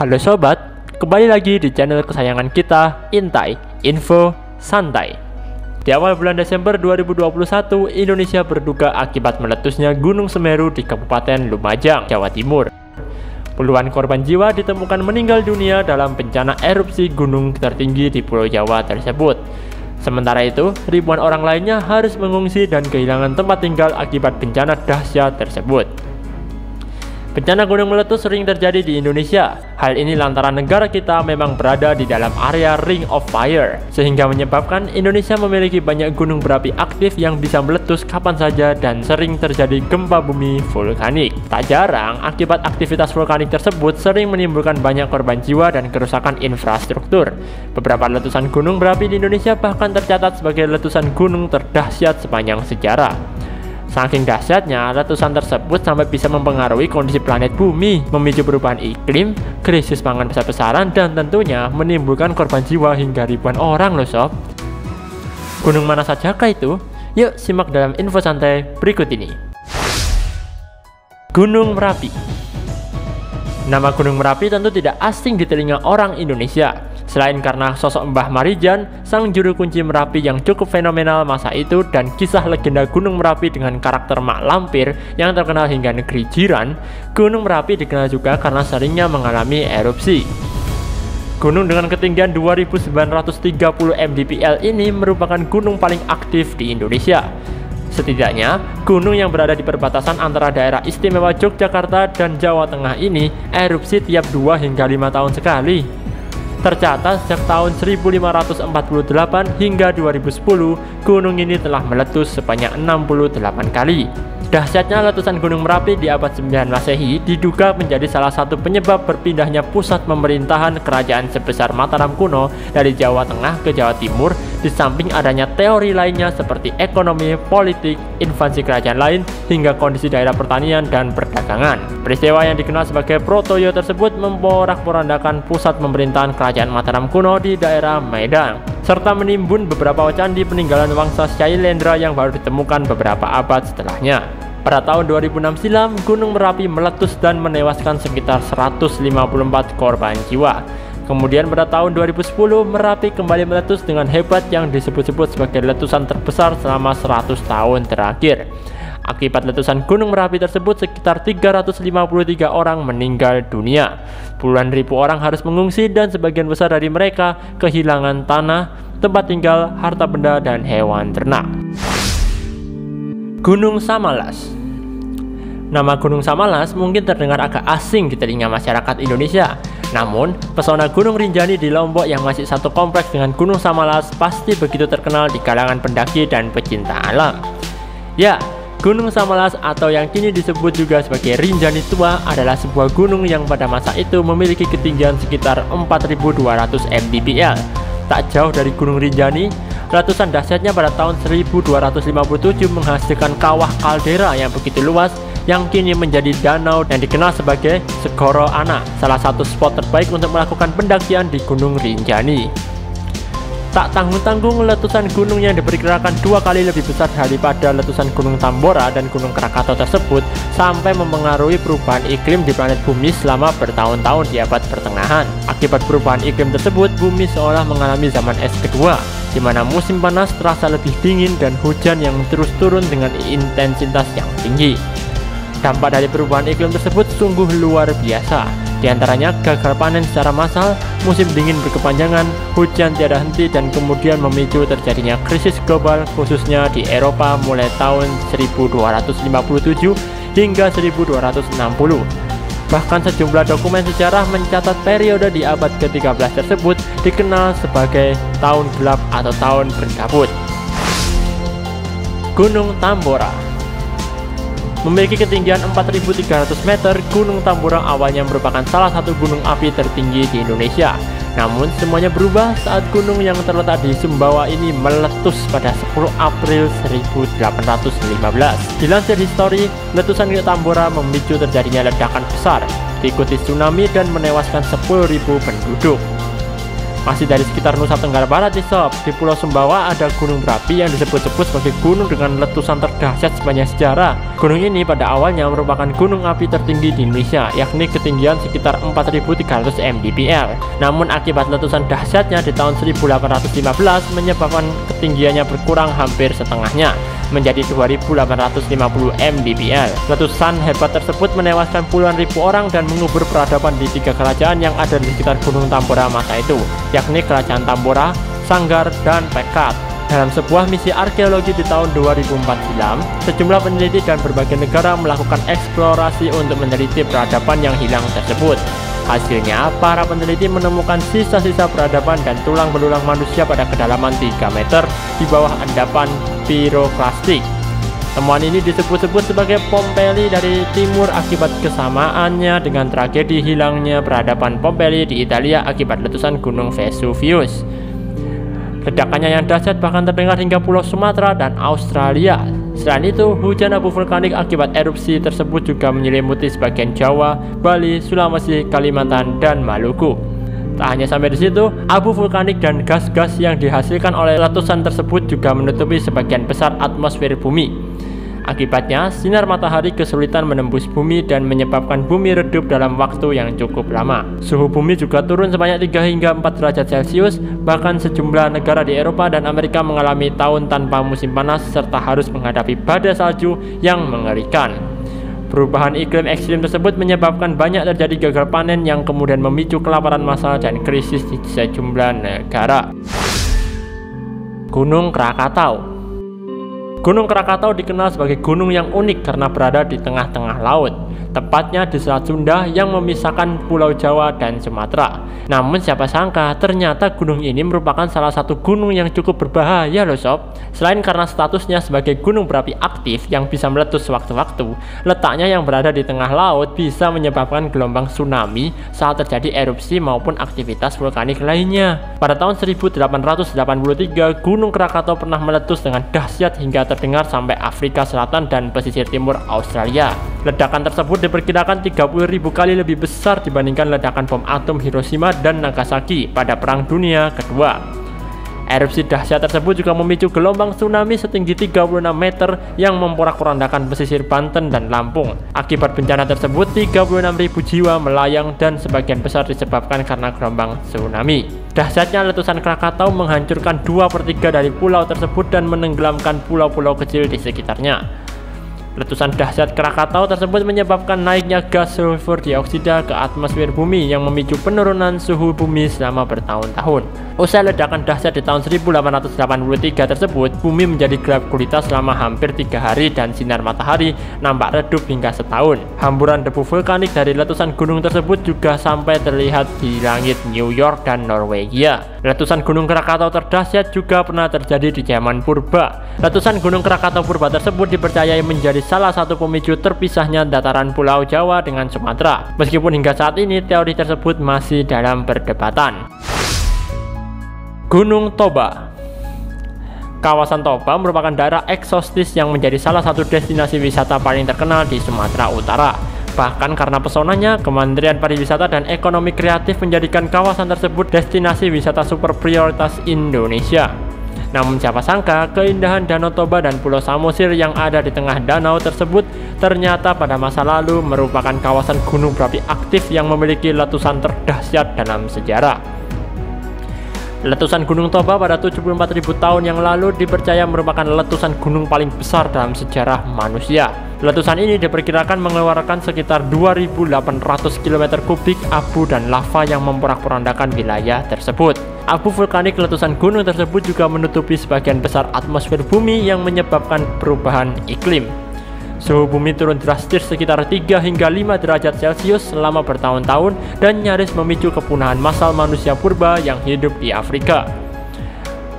Halo sobat, kembali lagi di channel kesayangan kita, Intai, Info Santai. Di awal bulan Desember 2021, Indonesia berduka akibat meletusnya Gunung Semeru di Kabupaten Lumajang, Jawa Timur. Puluhan korban jiwa ditemukan meninggal dunia dalam bencana erupsi gunung tertinggi di Pulau Jawa tersebut. Sementara itu, ribuan orang lainnya harus mengungsi dan kehilangan tempat tinggal akibat bencana dahsyat tersebut. Bencana gunung meletus sering terjadi di Indonesia. Hal ini lantaran negara kita memang berada di dalam area Ring of Fire, sehingga menyebabkan Indonesia memiliki banyak gunung berapi aktif yang bisa meletus kapan saja dan sering terjadi gempa bumi vulkanik. Tak jarang, akibat aktivitas vulkanik tersebut sering menimbulkan banyak korban jiwa dan kerusakan infrastruktur. Beberapa letusan gunung berapi di Indonesia bahkan tercatat sebagai letusan gunung terdahsyat sepanjang sejarah. Saking dahsyatnya, letusan tersebut sampai bisa mempengaruhi kondisi planet bumi, memicu perubahan iklim, krisis pangan besar-besaran, dan tentunya menimbulkan korban jiwa hingga ribuan orang loh sob. Gunung mana sajakah itu? Yuk simak dalam info santai berikut ini. Gunung Merapi. Nama Gunung Merapi tentu tidak asing di telinga orang Indonesia. Selain karena sosok Mbah Marijan, sang juru kunci Merapi yang cukup fenomenal masa itu, dan kisah legenda Gunung Merapi dengan karakter mak lampir yang terkenal hingga negeri jiran, Gunung Merapi dikenal juga karena seringnya mengalami erupsi. Gunung dengan ketinggian 2930 mdpl ini merupakan gunung paling aktif di Indonesia. Setidaknya, gunung yang berada di perbatasan antara daerah istimewa Yogyakarta dan Jawa Tengah ini erupsi tiap 2 hingga 5 tahun sekali. Tercatat sejak tahun 1548 hingga 2010, gunung ini telah meletus sebanyak 68 kali. Dahsyatnya letusan Gunung Merapi di abad 9 Masehi diduga menjadi salah satu penyebab berpindahnya pusat pemerintahan kerajaan sebesar Mataram kuno dari Jawa Tengah ke Jawa Timur, di samping adanya teori lainnya seperti ekonomi, politik, invasi kerajaan lain, hingga kondisi daerah pertanian dan perdagangan. Peristiwa yang dikenal sebagai Protoyo tersebut memporak-porandakan pusat pemerintahan kerajaan Mataram kuno di daerah Medan, serta menimbun beberapa candi peninggalan Wangsa Syailendra yang baru ditemukan beberapa abad setelahnya. Pada tahun 2006 silam, Gunung Merapi meletus dan menewaskan sekitar 154 korban jiwa. Kemudian pada tahun 2010, Merapi kembali meletus dengan hebat yang disebut-sebut sebagai letusan terbesar selama 100 tahun terakhir. Akibat letusan Gunung Merapi tersebut, sekitar 353 orang meninggal dunia. Puluhan ribu orang harus mengungsi dan sebagian besar dari mereka kehilangan tanah, tempat tinggal, harta benda, dan hewan ternak. Gunung Samalas. Nama Gunung Samalas mungkin terdengar agak asing di telinga masyarakat Indonesia. Namun, pesona Gunung Rinjani di Lombok yang masih satu kompleks dengan Gunung Samalas pasti begitu terkenal di kalangan pendaki dan pecinta alam. Ya, Gunung Samalas atau yang kini disebut juga sebagai Rinjani Tua adalah sebuah gunung yang pada masa itu memiliki ketinggian sekitar 4.200 mdpl. Tak jauh dari Gunung Rinjani, letusan dahsyatnya pada tahun 1257 menghasilkan kawah kaldera yang begitu luas yang kini menjadi danau dan dikenal sebagai Segoro Ana, salah satu spot terbaik untuk melakukan pendakian di Gunung Rinjani. Tak tanggung-tanggung, letusan gunung yang diperkirakan 2 kali lebih besar daripada letusan Gunung Tambora dan Gunung Krakatau tersebut sampai mempengaruhi perubahan iklim di planet bumi selama bertahun-tahun di abad pertengahan. Akibat perubahan iklim tersebut, bumi seolah mengalami zaman es kedua, di mana musim panas terasa lebih dingin dan hujan yang terus turun dengan intensitas yang tinggi. Dampak dari perubahan iklim tersebut sungguh luar biasa. Di antaranya gagal panen secara massal, musim dingin berkepanjangan, hujan tiada henti, dan kemudian memicu terjadinya krisis global khususnya di Eropa mulai tahun 1257 hingga 1260. Bahkan sejumlah dokumen sejarah mencatat periode di abad ke-13 tersebut dikenal sebagai tahun gelap atau tahun berkabut. Gunung Tambora. Memiliki ketinggian 4.300 meter, Gunung Tambora awalnya merupakan salah satu gunung api tertinggi di Indonesia. Namun semuanya berubah saat gunung yang terletak di Sumbawa ini meletus pada 10 April 1815. Dilansir histori, letusan Gunung Tambora memicu terjadinya ledakan besar, diikuti tsunami dan menewaskan 10.000 penduduk. Masih dari sekitar Nusa Tenggara Barat nih sob, di Pulau Sumbawa ada gunung berapi yang disebut-sebut sebagai gunung dengan letusan terdahsyat sepanjang sejarah. Gunung ini pada awalnya merupakan gunung api tertinggi di Indonesia, yakni ketinggian sekitar 4.300 mdpl. Namun akibat letusan dahsyatnya di tahun 1815 menyebabkan ketinggiannya berkurang hampir setengahnya, menjadi 2.850 mdpl. Letusan hebat tersebut menewaskan puluhan ribu orang dan mengubur peradaban di 3 kerajaan yang ada di sekitar Gunung Tambora masa itu, yakni Kerajaan Tambora, Sanggar, dan Pekat. Dalam sebuah misi arkeologi di tahun 2004 silam, sejumlah peneliti dan berbagai negara melakukan eksplorasi untuk meneliti peradaban yang hilang tersebut. Hasilnya, para peneliti menemukan sisa-sisa peradaban dan tulang belulang manusia pada kedalaman 3 meter di bawah endapan piroklastik. Temuan ini disebut-sebut sebagai Pompeii dari timur akibat kesamaannya dengan tragedi hilangnya peradaban Pompeii di Italia akibat letusan Gunung Vesuvius. Ledakannya yang dahsyat bahkan terdengar hingga Pulau Sumatera dan Australia. Selain itu, hujan abu vulkanik akibat erupsi tersebut juga menyelimuti sebagian Jawa, Bali, Sulawesi, Kalimantan, dan Maluku. Tak hanya sampai di situ, abu vulkanik dan gas-gas yang dihasilkan oleh letusan tersebut juga menutupi sebagian besar atmosfer bumi. Akibatnya, sinar matahari kesulitan menembus bumi dan menyebabkan bumi redup dalam waktu yang cukup lama. Suhu bumi juga turun sebanyak 3 hingga 4 derajat Celcius, bahkan sejumlah negara di Eropa dan Amerika mengalami tahun tanpa musim panas serta harus menghadapi badai salju yang mengerikan. Perubahan iklim ekstrim tersebut menyebabkan banyak terjadi gagal panen yang kemudian memicu kelaparan massal dan krisis di sejumlah negara. Gunung Krakatau. Gunung Krakatau dikenal sebagai gunung yang unik karena berada di tengah-tengah laut, tepatnya di Selat Sunda yang memisahkan Pulau Jawa dan Sumatera. Namun siapa sangka ternyata gunung ini merupakan salah satu gunung yang cukup berbahaya loh sob. Selain karena statusnya sebagai gunung berapi aktif yang bisa meletus sewaktu-waktu, letaknya yang berada di tengah laut bisa menyebabkan gelombang tsunami saat terjadi erupsi maupun aktivitas vulkanik lainnya. Pada tahun 1883, Gunung Krakatau pernah meletus dengan dahsyat hingga terdengar sampai Afrika Selatan dan pesisir timur Australia. Ledakan tersebut diperkirakan 30.000 kali lebih besar dibandingkan ledakan bom atom Hiroshima dan Nagasaki pada Perang Dunia Kedua. Erupsi dahsyat tersebut juga memicu gelombang tsunami setinggi 36 meter yang memporak-porandakan pesisir Banten dan Lampung. Akibat bencana tersebut, 36.000 jiwa melayang dan sebagian besar disebabkan karena gelombang tsunami. Dahsyatnya letusan Krakatau menghancurkan 2/3 dari pulau tersebut dan menenggelamkan pulau-pulau kecil di sekitarnya. Letusan dahsyat Krakatau tersebut menyebabkan naiknya gas sulfur dioksida ke atmosfer bumi yang memicu penurunan suhu bumi selama bertahun-tahun. Usai ledakan dahsyat di tahun 1883 tersebut, bumi menjadi gelap gulita selama hampir 3 hari dan sinar matahari nampak redup hingga setahun. Hamburan debu vulkanik dari letusan gunung tersebut juga sampai terlihat di langit New York dan Norwegia. Letusan Gunung Krakatau terdahsyat juga pernah terjadi di zaman purba. Letusan Gunung Krakatau purba tersebut dipercayai menjadi salah satu pemicu terpisahnya dataran Pulau Jawa dengan Sumatera. Meskipun hingga saat ini teori tersebut masih dalam perdebatan. Gunung Toba. Kawasan Toba merupakan daerah eksotis yang menjadi salah satu destinasi wisata paling terkenal di Sumatera Utara. Bahkan karena pesonanya, Kementerian Pariwisata dan Ekonomi Kreatif menjadikan kawasan tersebut destinasi wisata super prioritas Indonesia. Namun siapa sangka keindahan Danau Toba dan Pulau Samosir yang ada di tengah danau tersebut ternyata pada masa lalu merupakan kawasan gunung berapi aktif yang memiliki letusan terdahsyat dalam sejarah. Letusan Gunung Toba pada 74.000 tahun yang lalu dipercaya merupakan letusan gunung paling besar dalam sejarah manusia. Letusan ini diperkirakan mengeluarkan sekitar 2.800 km kubik abu dan lava yang memporak-porandakan wilayah tersebut. Abu vulkanik letusan gunung tersebut juga menutupi sebagian besar atmosfer bumi yang menyebabkan perubahan iklim. Suhu bumi turun drastis sekitar 3 hingga 5 derajat Celcius selama bertahun-tahun dan nyaris memicu kepunahan massal manusia purba yang hidup di Afrika.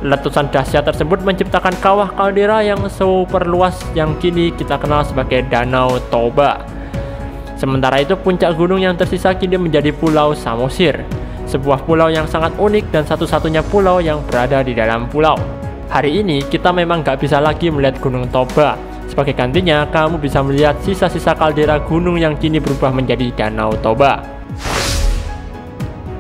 Letusan dahsyat tersebut menciptakan kawah kaldera yang super luas yang kini kita kenal sebagai Danau Toba. Sementara itu puncak gunung yang tersisa kini menjadi Pulau Samosir, sebuah pulau yang sangat unik dan satu-satunya pulau yang berada di dalam pulau. Hari ini kita memang gak bisa lagi melihat Gunung Toba. Sebagai gantinya, kamu bisa melihat sisa-sisa kaldera gunung yang kini berubah menjadi Danau Toba.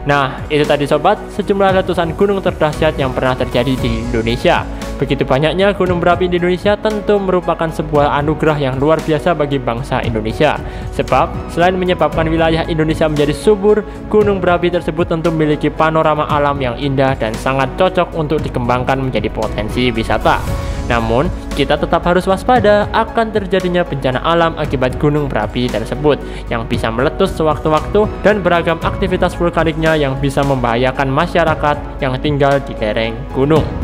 Nah, itu tadi sobat, sejumlah letusan gunung terdahsyat yang pernah terjadi di Indonesia. Begitu banyaknya gunung berapi di Indonesia tentu merupakan sebuah anugerah yang luar biasa bagi bangsa Indonesia. Sebab, selain menyebabkan wilayah Indonesia menjadi subur, gunung berapi tersebut tentu memiliki panorama alam yang indah dan sangat cocok untuk dikembangkan menjadi potensi wisata. Namun, kita tetap harus waspada akan terjadinya bencana alam akibat gunung berapi tersebut yang bisa meletus sewaktu-waktu dan beragam aktivitas vulkaniknya yang bisa membahayakan masyarakat yang tinggal di lereng gunung.